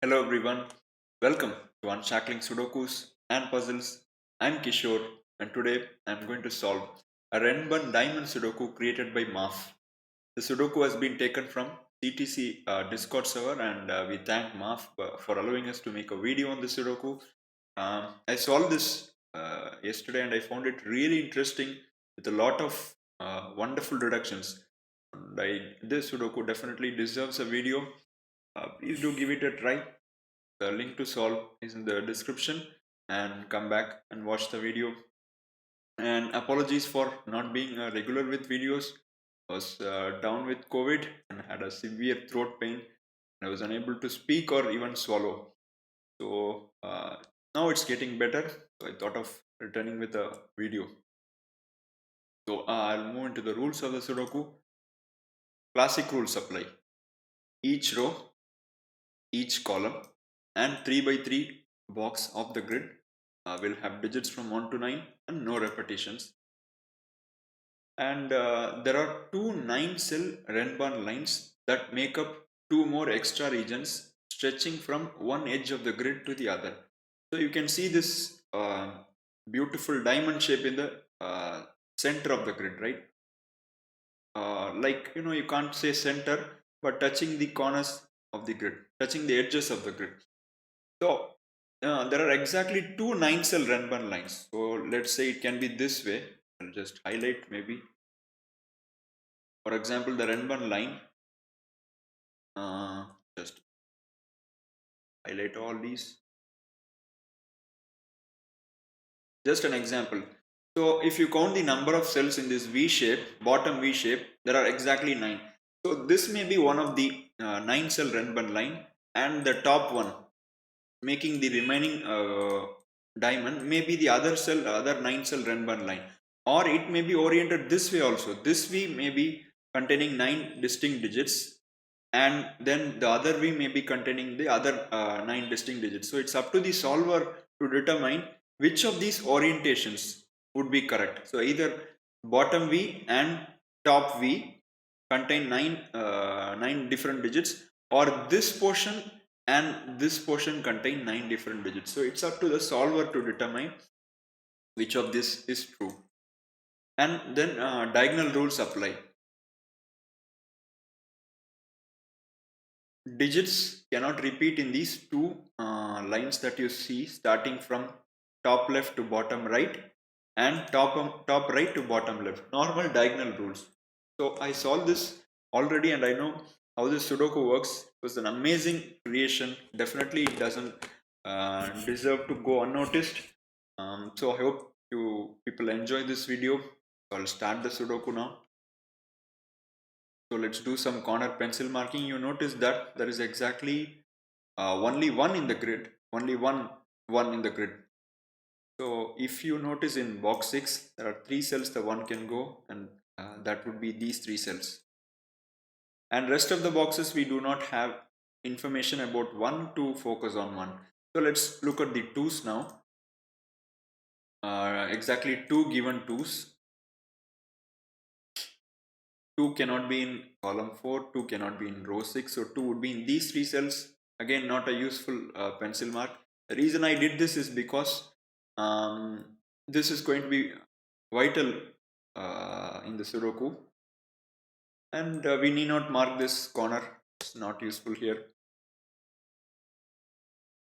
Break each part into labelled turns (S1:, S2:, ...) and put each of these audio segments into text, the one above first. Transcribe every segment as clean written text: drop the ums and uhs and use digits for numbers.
S1: Hello everyone, welcome to Unshackling Sudokus and Puzzles. I'm Kishore and today I'm going to solve a Renban Diamond Sudoku created by Maff. The Sudoku has been taken from CTC Discord server and we thank Maff for allowing us to make a video on the Sudoku. I solved this yesterday and I found it really interesting with a lot of wonderful deductions. This Sudoku definitely deserves a video. Please do give it a try. The link to solve is in the description and come back and watch the video. And apologies for not being regular with videos. I was down with COVID and had a severe throat pain. I was unable to speak or even swallow. So now it's getting better. So I thought of returning with a video. So I'll move into the rules of the Sudoku. Classic rules apply. Each row, each column, and 3 by 3 box of the grid will have digits from 1 to 9 and no repetitions. And there are two 9-cell Renban lines that make up two more extra regions stretching from one edge of the grid to the other. So you can see this beautiful diamond shape in the center of the grid, right? Like, you can't say center, but touching the corners of the grid, touching the edges of the grid. So there are exactly two 9-cell Renban lines. So let's say it can be this way. I'll just highlight maybe. For example, the Renban line, just highlight all these. Just an example. So if you count the number of cells in this V shape, bottom V shape, there are exactly 9. So this may be one of the 9-cell Renban line, and the top one making the remaining diamond may be the other 9-cell Renban line, or it may be oriented this way also. This V may be containing 9 distinct digits, and then the other V may be containing the other 9 distinct digits. So it's up to the solver to determine which of these orientations would be correct. So either bottom V and top V contain 9 different digits, or this portion and this portion contain 9 different digits. So it's up to the solver to determine which of this is true. And then diagonal rules apply. Digits cannot repeat in these two lines that you see, starting from top left to bottom right and top right to bottom left. Normal diagonal rules. So I solved this already and I know how this Sudoku works. It was an amazing creation. Definitely it doesn't deserve to go unnoticed. So I hope you people enjoy this video. So I'll start the Sudoku now. So let's do some corner pencil marking. You notice that there is exactly only one in the grid, only one in the grid. So if you notice in box 6, there are 3 cells the one can go, and that would be these 3 cells. And rest of the boxes we do not have information about one to focus on one. So let's look at the 2's now. Exactly 2 given 2's. 2 cannot be in column 4, 2 cannot be in row 6, so 2 would be in these 3 cells. Again, not a useful pencil mark. The reason I did this is because this is going to be vital in the Sudoku, and we need not mark this corner. It's not useful here.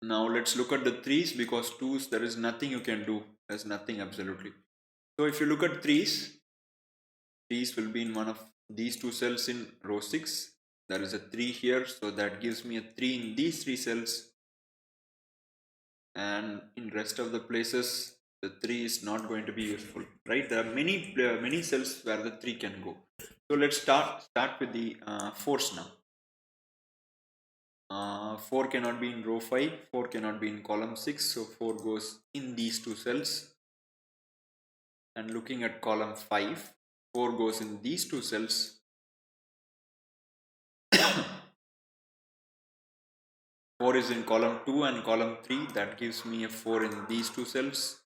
S1: Now let's look at the 3's, because 2's there is nothing you can do. There's nothing absolutely. So if you look at 3's, 3's will be in one of these 2 cells in row 6. There is a 3 here, so that gives me a 3 in these 3 cells, and in rest of the places the 3 is not going to be useful, right? There are many cells where the 3 can go. So let's start with the 4's now. 4 cannot be in row 5, 4 cannot be in column 6, so 4 goes in these 2 cells. And looking at column 5, 4 goes in these 2 cells. 4 is in column 2 and column 3, that gives me a 4 in these 2 cells.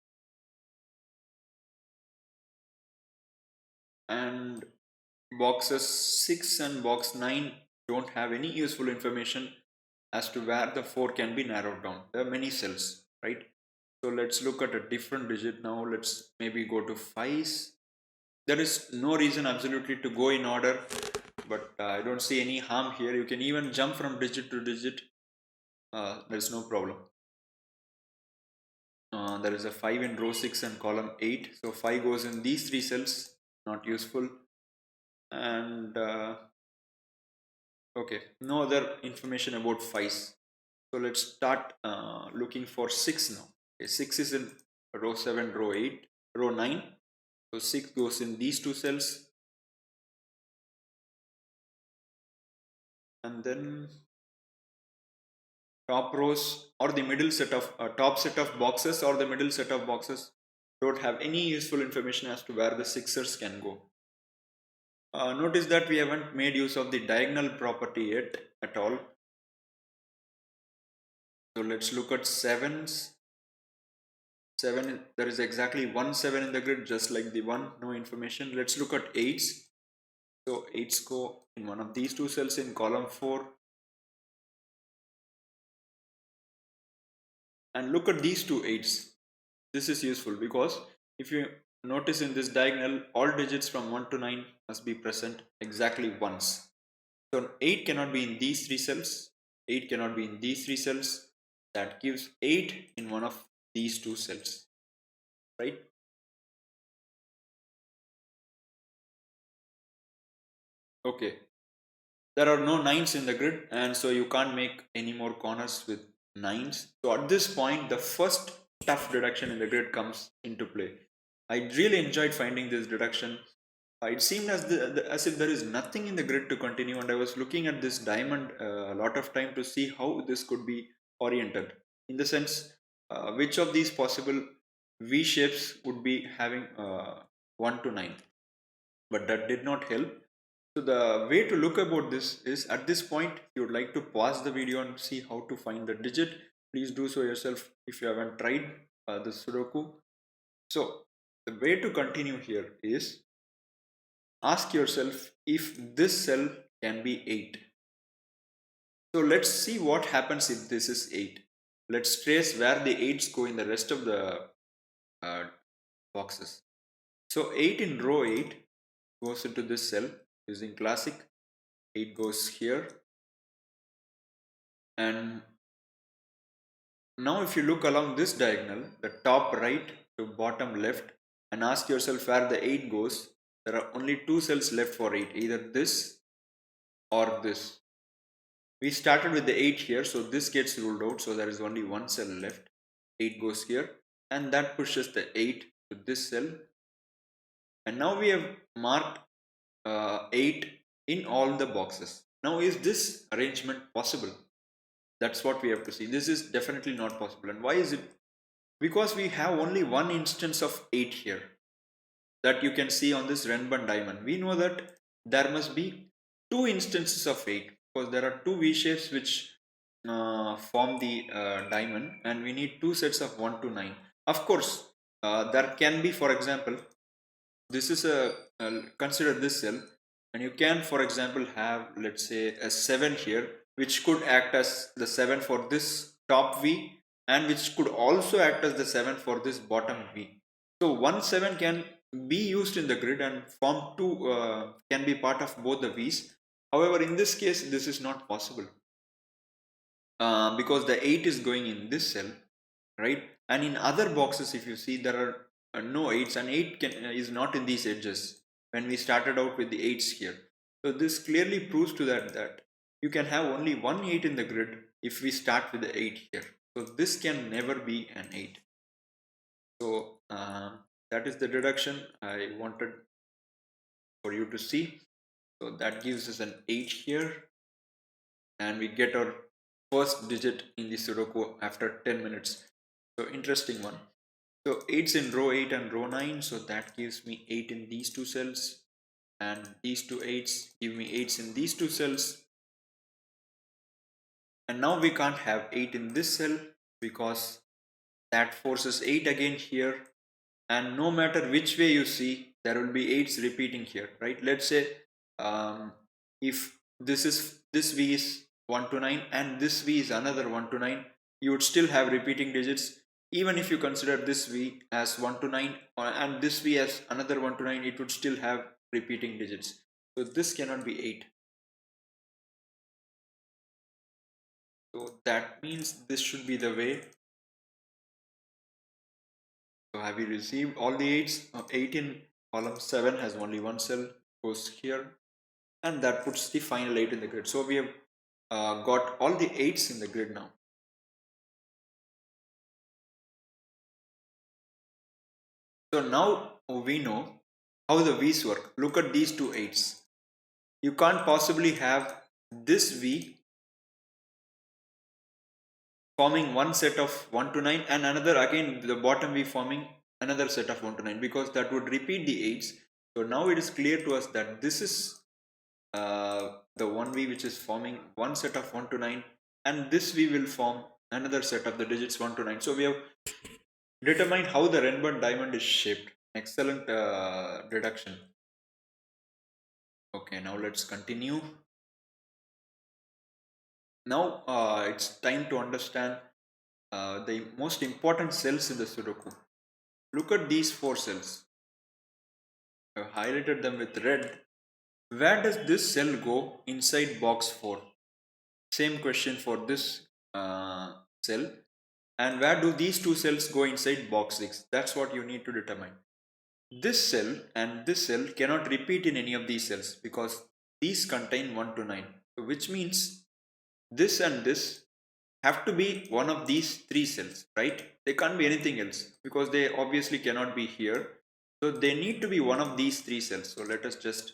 S1: And boxes 6 and box 9 don't have any useful information as to where the 4 can be narrowed down. There are many cells, right? So let's look at a different digit now. Let's maybe go to 5s. There is no reason absolutely to go in order, but I don't see any harm here. You can even jump from digit to digit. There's no problem. There is a 5 in row 6 and column 8. So 5 goes in these 3 cells, not useful. And okay, no other information about 5s. So let's start looking for 6 now. Okay, 6 is in row 7, row 8, row 9. So 6 goes in these 2 cells. And then top rows or the middle set of top set of boxes or the middle set of boxes don't have any useful information as to where the sixers can go. Notice that we haven't made use of the diagonal property yet at all. So let's look at 7s. 7, there is exactly 1 7 in the grid, just like the 1, no information. Let's look at 8s. So 8s go in one of these 2 cells in column 4. And look at these 2 8s. This is useful because if you notice in this diagonal, all digits from 1 to 9 must be present exactly once. So 8 cannot be in these 3 cells. 8 cannot be in these 3 cells. That gives 8 in one of these 2 cells, right? Okay. There are no 9s in the grid, and so you can't make any more corners with 9s. So at this point, the first tough deduction in the grid comes into play. I really enjoyed finding this deduction. It seemed as if there is nothing in the grid to continue, and I was looking at this diamond a lot of time to see how this could be oriented. In the sense, which of these possible V shapes would be having 1 to 9. But that did not help. So the way to look about this is, at this point, if you would like to pause the video and see how to find the digit, please do so yourself if you haven't tried the Sudoku. So the way to continue here is, ask yourself if this cell can be 8. So let's see what happens if this is 8. Let's trace where the 8s go in the rest of the boxes. So 8 in row 8 goes into this cell using classic. 8 goes here. And now if you look along this diagonal, the top right to bottom left, and ask yourself where the 8 goes, there are only 2 cells left for 8, either this or this. We started with the 8 here, so this gets ruled out, so there is only 1 cell left. 8 goes here, and that pushes the 8 to this cell. And now we have marked 8 in all the boxes. Now is this arrangement possible? That's what we have to see. This is definitely not possible. And why is it? Because we have only one instance of 8 here that you can see on this Renban diamond. We know that there must be 2 instances of 8 because there are 2 V shapes which form the diamond, and we need 2 sets of 1 to 9. Of course, there can be, for example, this is consider this cell, and you can, for example, have, let's say, a 7 here, which could act as the 7 for this top V, and which could also act as the 7 for this bottom V. So 1 7 can be used in the grid and form 2 can be part of both the V's. However, in this case, this is not possible because the 8 is going in this cell, right? And in other boxes, if you see, there are no 8s, and 8 is not in these edges when we started out with the 8s here. So this clearly proves to that you can have only one 8 in the grid if we start with the 8 here. So this can never be an 8. So that is the deduction I wanted for you to see. So that gives us an 8 here, and we get our first digit in the Sudoku after 10 minutes. So interesting one. So 8's in row 8 and row 9, so that gives me 8 in these 2 cells, and these 2 8's give me 8's in these 2 cells. And now we can't have 8 in this cell because that forces 8 again here, and no matter which way you see, there will be 8's repeating here, right? Let's say if this V is 1 to 9 and this V is another 1 to 9, you would still have repeating digits. Even if you consider this V as 1 to 9 and this V as another 1 to 9, it would still have repeating digits. So this cannot be 8. So that means this should be the way. So have you received all the 8s? 8 in column 7 has only one cell, goes here, and that puts the final 8 in the grid. So we have got all the 8s in the grid now. So now we know how the V's work. Look at these two 8s. You can't possibly have this V forming one set of 1 to 9 and another again the bottom V forming another set of 1 to 9, because that would repeat the 8s. So now it is clear to us that this is the one V which is forming one set of 1 to 9 and this V will form another set of the digits 1 to 9. So we have determined how the Renban diamond is shaped. Excellent deduction. Okay, now let's continue. Now it's time to understand the most important cells in the Sudoku. Look at these 4 cells. I've highlighted them with red. Where does this cell go inside box 4? Same question for this cell. And where do these two cells go inside box 6? That's what you need to determine. This cell and this cell cannot repeat in any of these cells because these contain 1 to 9. So which means this and this have to be one of these 3 cells, right? They can't be anything else because they obviously cannot be here. So they need to be one of these 3 cells. So let us just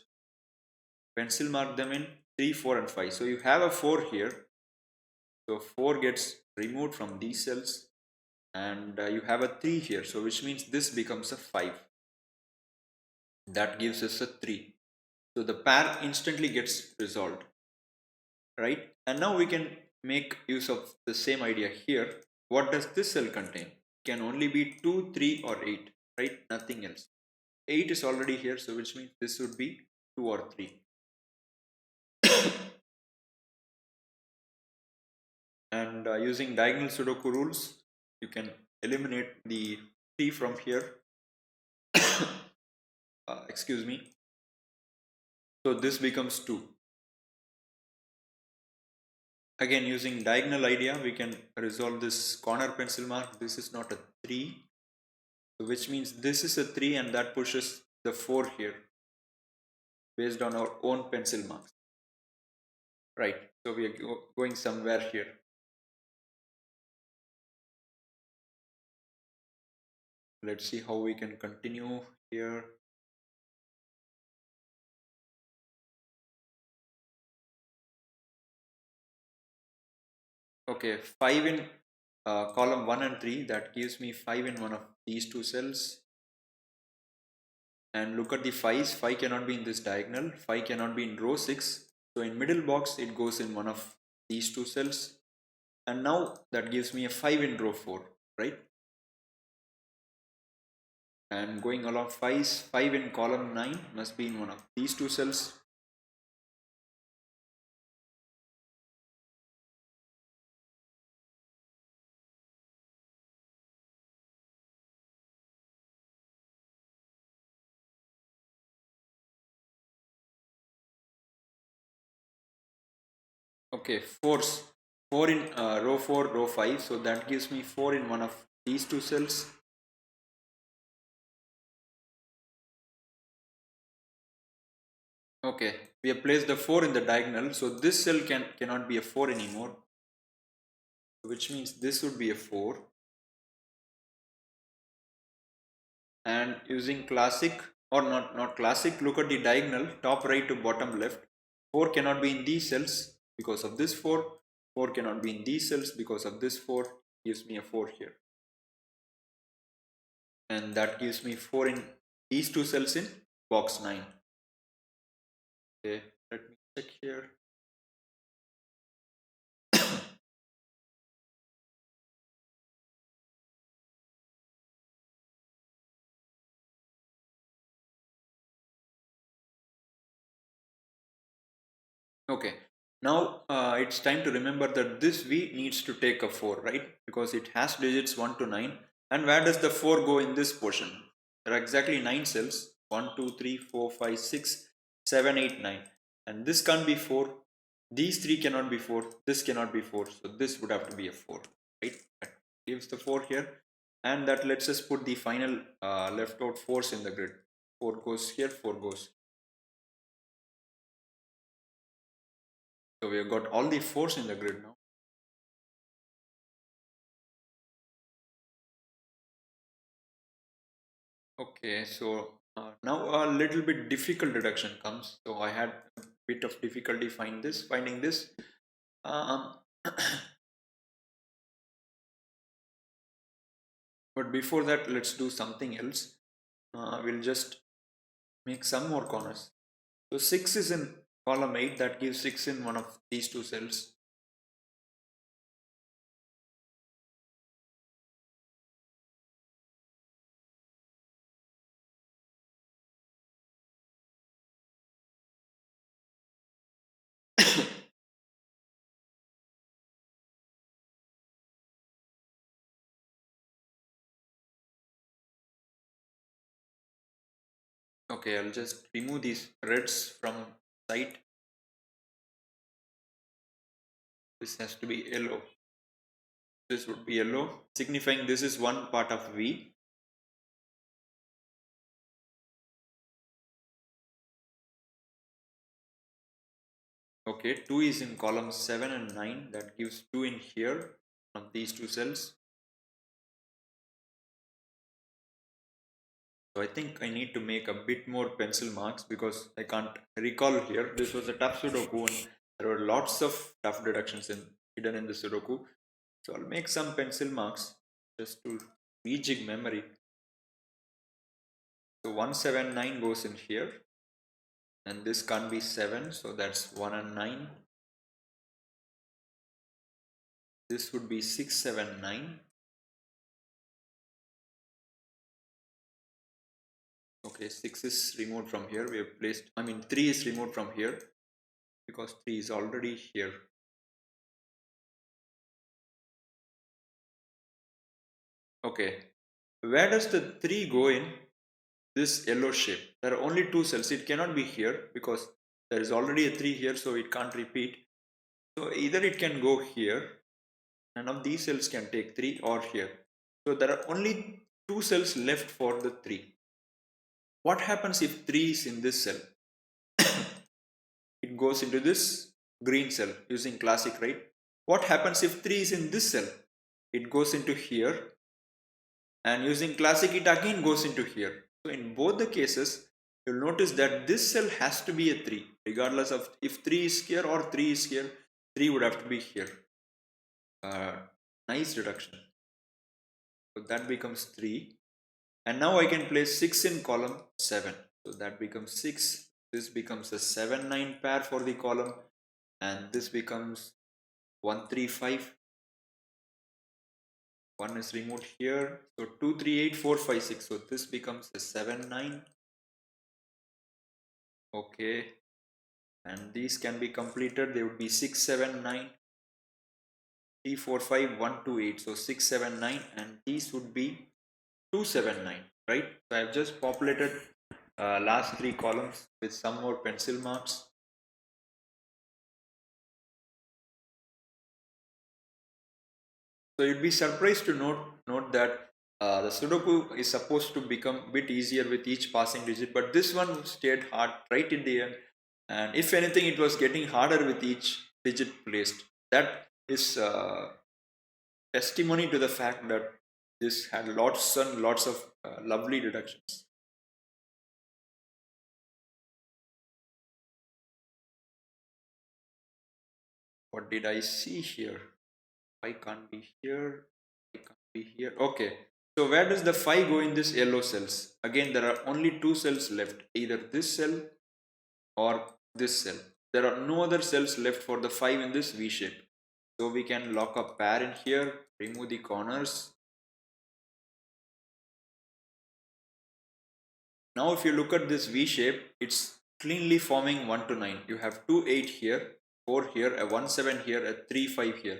S1: pencil mark them in 3, 4 and 5. So you have a 4 here. So 4 gets removed from these cells and you have a 3 here. So which means this becomes a 5. That gives us a 3. So the pair instantly gets resolved, right? And now we can make use of the same idea here. What does this cell contain? It can only be 2, 3 or 8, right? Nothing else. 8 is already here, so which means this would be 2 or 3. And using diagonal Sudoku rules, you can eliminate the 3 from here. Excuse me. So this becomes 2. Again, using diagonal idea, we can resolve this corner pencil mark. This is not a 3, which means this is a 3 and that pushes the 4 here based on our own pencil marks. Right, so we are going somewhere here. Let's see how we can continue here. Okay, 5 in column 1 and 3, that gives me 5 in one of these two cells. And look at the 5's, 5 cannot be in this diagonal, 5 cannot be in row 6. So in middle box, it goes in one of these two cells. And now that gives me a 5 in row 4, right? And going along 5 in column 9 must be in one of these two cells. Okay, 4 in row 4, row 5. So that gives me 4 in one of these two cells. Okay, we have placed the 4 in the diagonal. So this cell cannot be a 4 anymore, which means this would be a 4. And using classic or not classic, look at the diagonal top right to bottom left. 4 cannot be in these cells because of this 4. 4 cannot be in these cells because of this 4. Gives me a 4 here. And that gives me 4 in these two cells in box 9. Okay, let me check here. Okay, Now it's time to remember that this V needs to take a 4, right? Because it has digits 1 to 9. And where does the 4 go in this portion? There are exactly 9 cells. 1, 2, 3, 4, 5, 6, 7, 8, 9. And this can't be 4. These 3 cannot be 4. This cannot be 4. So this would have to be a 4, right? That gives the 4 here. And that lets us put the final left out 4s in the grid. 4 goes here, 4 goes. So we have got all the 4s in the grid now. Okay, so now a little bit difficult deduction comes. So I had a bit of difficulty finding this. Um, but before that, let's do something else. We'll just make some more corners. So 6 is in column 8, that gives 6 in one of these two cells. Okay, I'll just remove these reds from sight. This has to be yellow. This would be yellow, signifying this is one part of V. Okay, 2 is in column 7 and 9, that gives 2 in here from these two cells. So I think I need to make a bit more pencil marks because I can't recall here. This was a tough Sudoku and there were lots of tough deductions hidden in the Sudoku. So I'll make some pencil marks just to rejig memory. So 179 goes in here and this can't be 7, so that's 1 and 9. This would be 6, 7, 9. Okay, 6 is removed from here. We have placed, 3 is removed from here because 3 is already here. Okay, where does the 3 go in this yellow shape? There are only 2 cells. It cannot be here because there is already a 3 here, so it can't repeat. So either it can go here, and of these cells can take 3, or here. So there are only 2 cells left for the 3. What happens if 3 is in this cell? It goes into this green cell using classic, right? What happens if 3 is in this cell? It goes into here, and using classic it again goes into here. So in both the cases, you'll notice that this cell has to be a 3, regardless of if 3 is here or 3 is here. 3 would have to be here. Nice reduction. So that becomes 3. And now I can place 6 in column 7. So that becomes 6. This becomes a 7, 9 pair for the column. And this becomes 1, 3, 5. 1 is removed here. So 2, 3, 8, 4, 5, 6. So this becomes a 7, 9. Okay. And these can be completed. They would be 6, 7, 9. 3, 4, 5, 1, 2, 8. So 6, 7, 9. And these would be 2, 7, 9. Right? So I have just populated last 3 columns with some more pencil marks. So you'd be surprised to note that the Sudoku is supposed to become a bit easier with each passing digit, but this one stayed hard right in the end. And if anything, it was getting harder with each digit placed. That is testimony to the fact that this had lots and lots of lovely deductions. What did I see here? I can't be here. I can't be here. Okay. So where does the 5 go in this yellow cells? Again, there are only 2 cells left. Either this cell or this cell. There are no other cells left for the 5 in this V shape. So we can lock a pair in here, remove the corners. Now if you look at this V shape, it's cleanly forming 1 to 9. You have 2, 8 here, 4 here, a 1 7 here, a 3 5 here.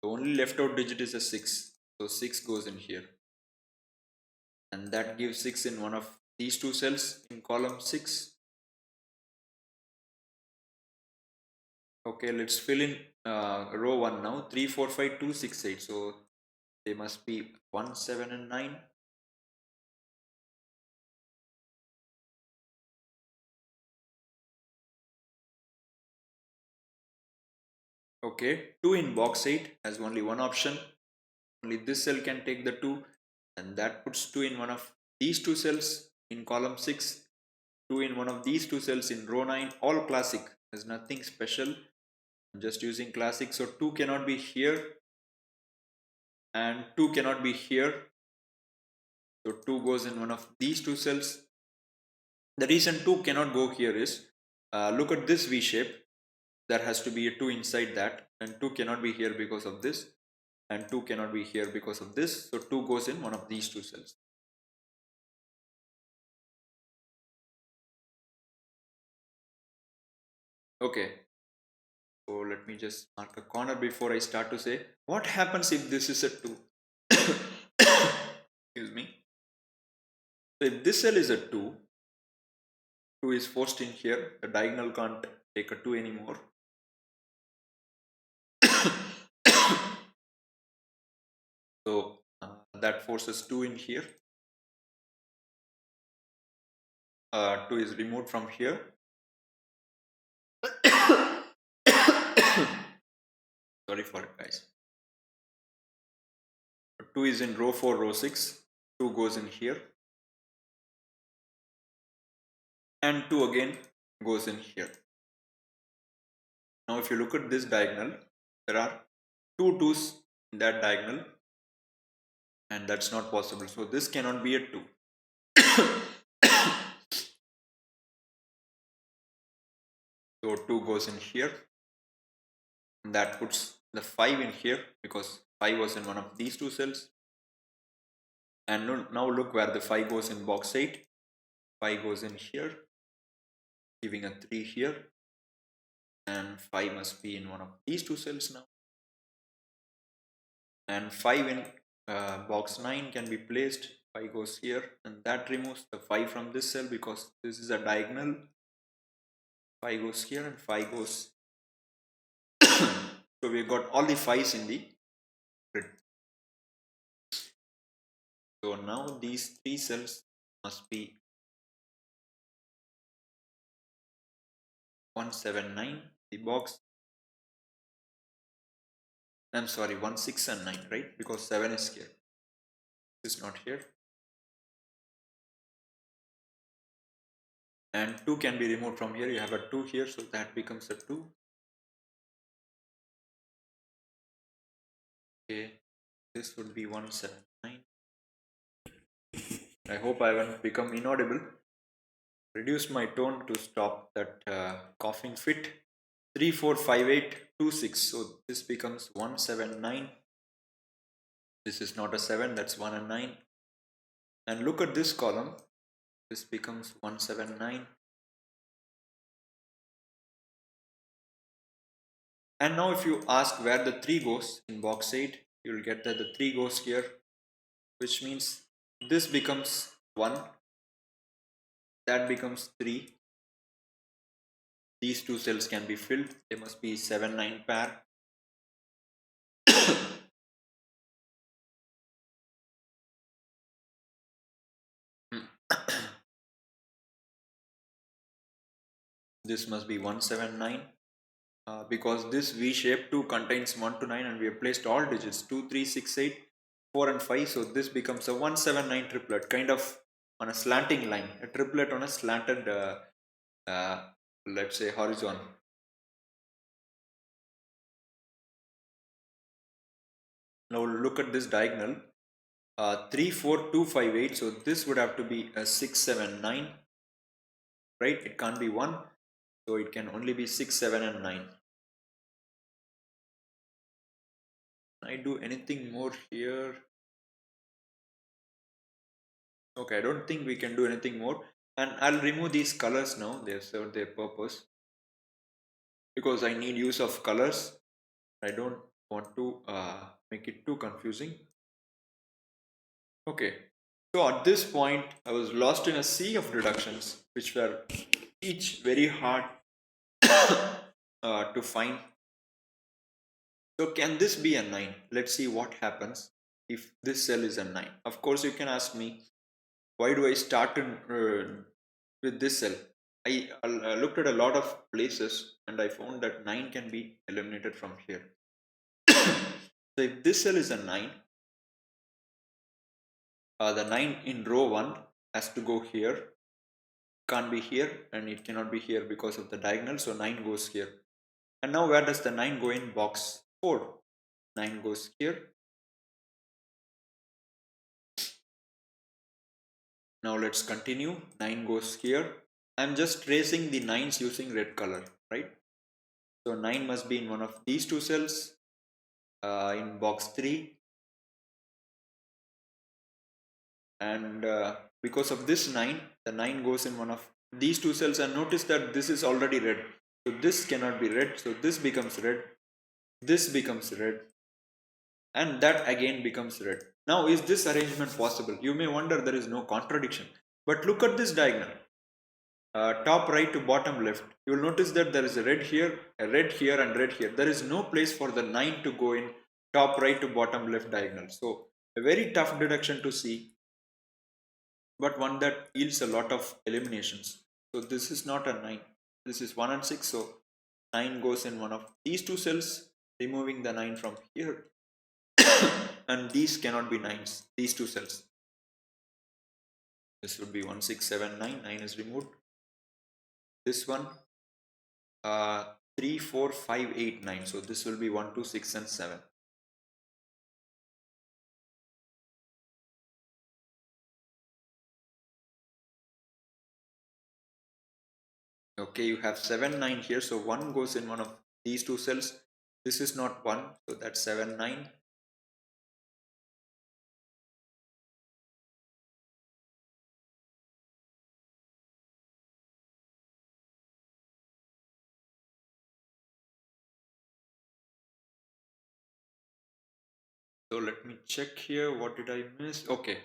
S1: The only left out digit is a 6. So 6 goes in here. And that gives 6 in one of these two cells in column 6. Okay, let's fill in row 1 now. 3 4 5 2 6 8. So they must be 1 7 and 9. Okay, 2 in box 8 has only one option. Only this cell can take the 2, and that puts 2 in one of these two cells in column 6, 2 in one of these two cells in row 9. All classic, there's nothing special. I'm just using classic. So 2 cannot be here and 2 cannot be here. So 2 goes in one of these two cells. The reason 2 cannot go here is, look at this V shape. There has to be a 2 inside that, and 2 cannot be here because of this, and 2 cannot be here because of this. So 2 goes in one of these two cells. Okay, so let me just mark a corner before I start to say what happens if this is a 2. Excuse me. So if this cell is a 2, 2 is forced in here. The diagonal can't take a 2 anymore. So that forces 2 in here. 2 is removed from here. Sorry for it, guys. 2 is in row 4, row 6. 2 goes in here. And 2 again goes in here. Now if you look at this diagonal, there are 2 2's in that diagonal, and that's not possible. So this cannot be a 2. So 2 goes in here. And that puts the 5 in here because 5 was in one of these two cells. And now look where the 5 goes in box 8. 5 goes in here, giving a 3 here. And 5 must be in one of these two cells now. And 5 in box 9 can be placed. 5 goes here, and that removes the 5 from this cell because this is a diagonal. 5 goes here and 5 goes. So we've got all the 5's in the grid. So now these 3 cells must be 179, the box. I'm sorry, 1 6 and 9, right? Because 7 is here. It's not here. And 2 can be removed from here. You have a 2 here, so that becomes a 2. Okay, this would be 179. I hope I haven't become inaudible. Reduce my tone to stop that coughing fit. 3 4 5 8 2 6. So this becomes 179. This is not a 7, that's 1 and 9. And look at this column. This becomes 179. And now if you ask where the 3 goes in box 8, you will get that the 3 goes here, which means this becomes 1, that becomes 3. These two cells can be filled. They must be 7 9 pair. This must be 179. Because this V shape 2 contains 1 to 9, and we have placed all digits 2, 3, 6, 8, 4 and 5. So this becomes a 179 triplet, kind of on a slanting line, a triplet on a slanted, let's say, horizon. Now look at this diagonal, 3, 4, 2, 5, 8. So this would have to be a 6, 7, 9, right? It can't be 1. So it can only be 6, 7 and 9. I do anything more here? Okay, I don't think we can do anything more. And I'll remove these colors now. They've served their purpose. because I need use of colors. I don't want to make it too confusing. Okay, so at this point I was lost in a sea of deductions which were each very hard to find. So can this be a 9? Let's see what happens if this cell is a 9. Of course you can ask me, why do I start with this cell? I looked at a lot of places and I found that 9 can be eliminated from here. So if this cell is a 9, the 9 in row 1 has to go here, can't be here, and it cannot be here because of the diagonal, so 9 goes here. And now where does the 9 go in box 4? 9 goes here. Now let's continue. 9 goes here. I'm just tracing the 9s using red color, right? So 9 must be in one of these two cells, in box 3, and because of this 9, the 9 goes in one of these two cells, and notice that this is already red, so this cannot be red, so this becomes red, this becomes red, and that again becomes red. Now is this arrangement possible? You may wonder, there is no contradiction, but look at this diagonal, top right to bottom left. You will notice that there is a red here, and red here. There is no place for the 9 to go in top right to bottom left diagonal. So a very tough deduction to see, but one that yields a lot of eliminations. So this is not a 9, this is 1 and 6, so 9 goes in one of these two cells, removing the 9 from here. And these cannot be 9s, these two cells. This would be 1 6 7 9, 9 is removed. This one, 3 4 5 8 9, so this will be 1 2 6 and 7. Okay, you have 7 9 here, so 1 goes in one of these two cells. This is not 1, so that's 7 9. So let me check here, what did I miss? Okay,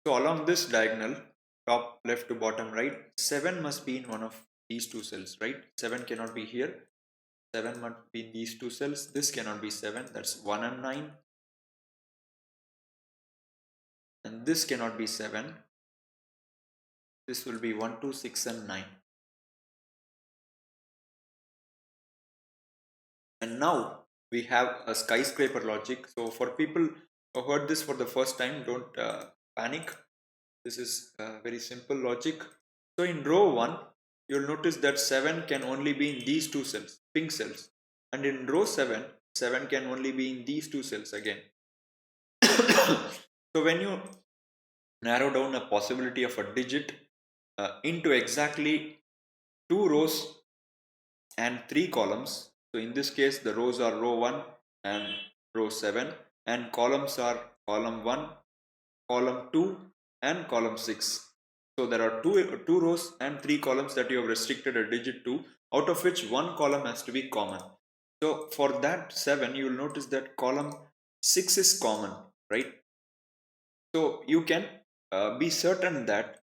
S1: so along this diagonal, top left to bottom right, 7 must be in one of these two cells, right? 7 cannot be here, 7 must be in these two cells. This cannot be 7, that's 1 and 9. And this cannot be 7, this will be 1 2 6 and 9. And now we have a skyscraper logic. So for people who heard this for the first time, don't panic. This is very simple logic. So in row 1, you'll notice that 7 can only be in these two cells, pink cells. And in row 7, 7 can only be in these two cells again. So when you narrow down a possibility of a digit into exactly 2 rows and 3 columns, so in this case the rows are row 1 and row 7, and columns are column 1, column 2 and column 6. So there are two rows and 3 columns that you have restricted a digit to, out of which one column has to be common. So for that 7, you will notice that column 6 is common, right? So you can be certain that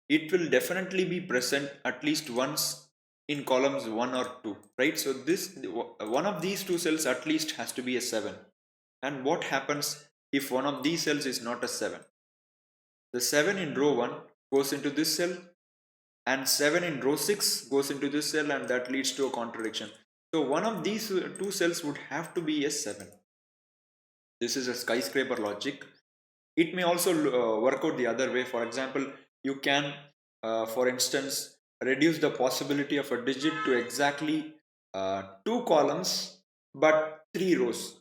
S1: it will definitely be present at least once in columns 1 or 2, right? So this one of these two cells at least has to be a 7. And what happens if one of these cells is not a 7? The 7 in row 1 goes into this cell, and 7 in row 6 goes into this cell, and that leads to a contradiction. So one of these two cells would have to be a 7. This is a skyscraper logic. It may also work out the other way. For example, you can, for instance, reduce the possibility of a digit to exactly 2 columns but 3 rows.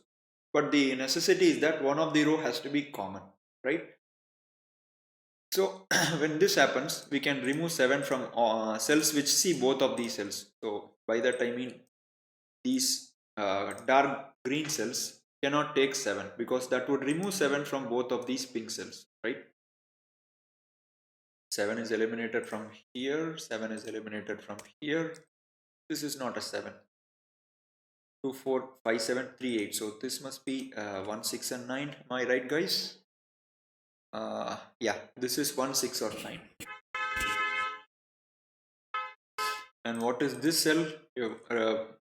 S1: But the necessity is that one of the row has to be common, right? So when this happens, we can remove 7 from cells which see both of these cells. So by that I mean these dark green cells cannot take 7, because that would remove 7 from both of these pink cells, right? 7 is eliminated from here, 7 is eliminated from here. This is not a 7. 2 4 5 7 3 8. So this must be 1 6 and 9. Am I right, guys? Yeah, this is 1 6 or 9. And what is this cell? You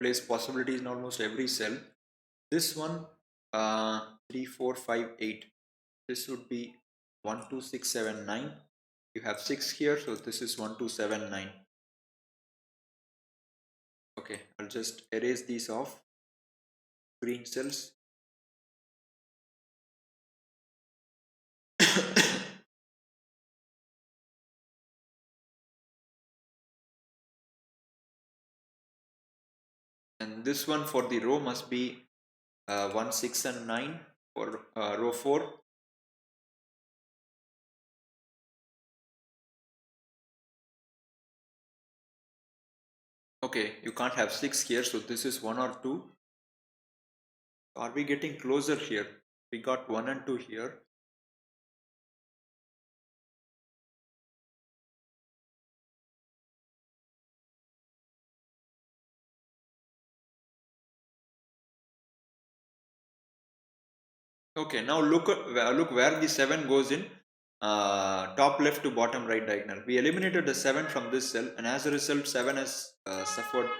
S1: place possibilities in almost every cell. This one, 3 4 5 8. This would be 1 2 6 7 9. You have 6 here, so this is 1 2 7 9. Okay, I'll just erase these off. Green cells. And this one for the row must be 1 6 and 9 for row 4. Okay, you can't have 6 here, so this is 1 or 2. Are we getting closer here? We got 1 and 2 here. Okay, now look where the 7 goes in. Top left to bottom right diagonal. We eliminated the 7 from this cell, and as a result 7 has suffered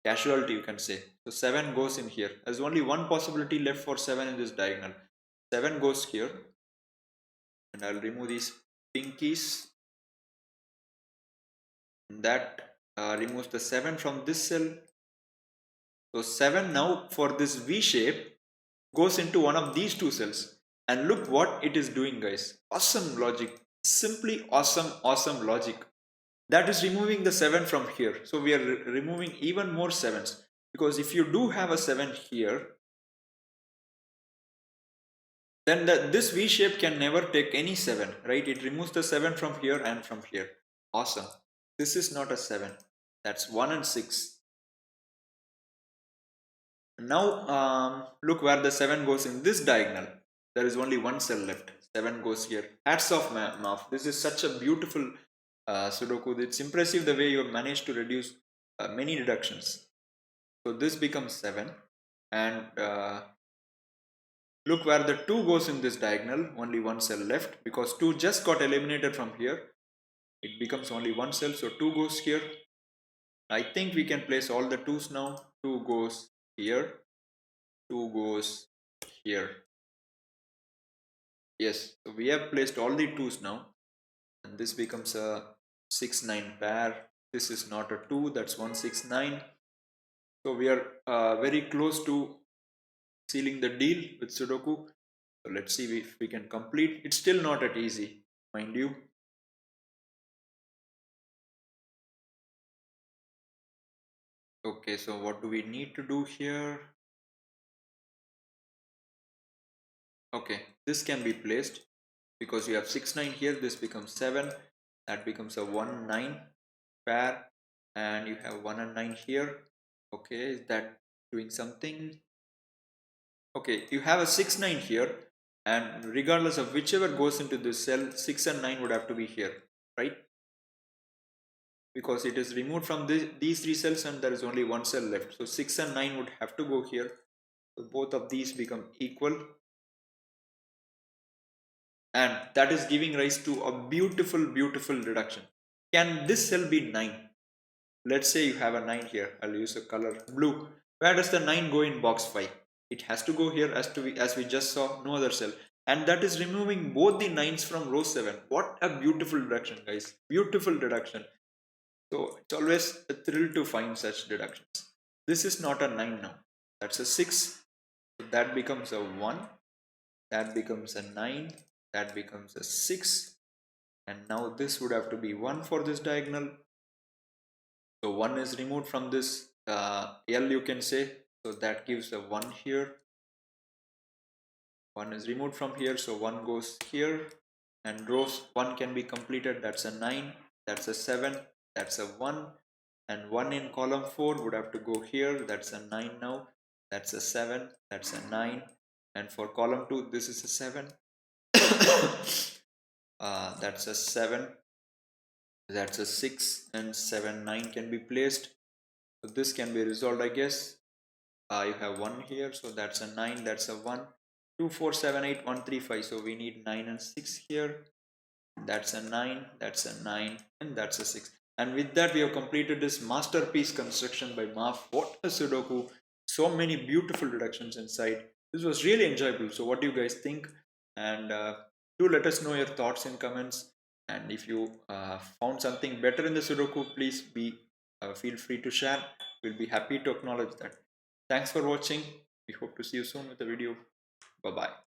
S1: casualty, you can say. So 7 goes in here. There's only one possibility left for 7 in this diagonal. 7 goes here, and I'll remove these pinkies. That removes the 7 from this cell. So 7 now for this V shape goes into one of these two cells, and look what it is doing, guys. Awesome logic, simply awesome logic. That is removing the 7 from here. So we are removing even more 7s, because if you do have a 7 here, then this V shape can never take any 7, right? It removes the 7 from here and from here. Awesome. This is not a 7. That's 1 and 6. Now look where the 7 goes in this diagonal. There is only one cell left. 7 goes here. Hats off, Maff. This is such a beautiful Sudoku. It's impressive the way you have managed to reduce many deductions. So this becomes 7. And look where the 2 goes in this diagonal. Only one cell left, because 2 just got eliminated from here. It becomes only one cell. So 2 goes here. I think we can place all the 2's now. 2 goes here. 2 goes here. Yes, so we have placed all the 2's now, and this becomes a 6 9 pair. This is not a 2, that's 1 6 9. So we are very close to sealing the deal with Sudoku. So let's see if we can complete. It's still not that easy, mind you. Okay, so what do we need to do here? Okay, this can be placed because you have 6 9 here. This becomes 7. That becomes a 1 9 pair, and you have 1 and 9 here. Okay, is that doing something? Okay, you have a 6 9 here, and regardless of whichever goes into this cell, 6 and 9 would have to be here, right? Because it is removed from these three cells and there is only one cell left. So 6 and 9 would have to go here. So both of these become equal, and that is giving rise to a beautiful reduction. Can this cell be 9? Let's say you have a 9 here. I'll use a color blue. Where does the 9 go in box 5? It has to go here, as we just saw, no other cell. And that is removing both the 9's from row 7. What a beautiful deduction, guys. Beautiful deduction. So it's always a thrill to find such deductions. This is not a 9 now. That's a 6. So that becomes a 1. That becomes a 9. That becomes a 6. And now this would have to be 1 for this diagonal. So 1 is removed from this L, you can say. So that gives a 1 here. 1 is removed from here, so 1 goes here. And rows 1 can be completed. That's a 9. That's a 7. That's a 1. And 1 in column 4 would have to go here. That's a 9 now. That's a 7. That's a 9. And for column 2, this is a 7. That's a 7. That's a 6. And 7 9 can be placed. So this can be resolved, I guess. You have 1 here, so that's a 9, that's a 1. 2, 4, 7, 8, 1, 3, 5. So we need 9 and 6 here. That's a 9, that's a 9, and that's a 6. And with that, we have completed this masterpiece construction by Maff. What a Sudoku! So many beautiful deductions inside. This was really enjoyable. So, what do you guys think? And do let us know your thoughts in comments. And if you found something better in the Sudoku, please feel free to share. We'll be happy to acknowledge that. Thanks for watching. We hope to see you soon with the video. Bye bye.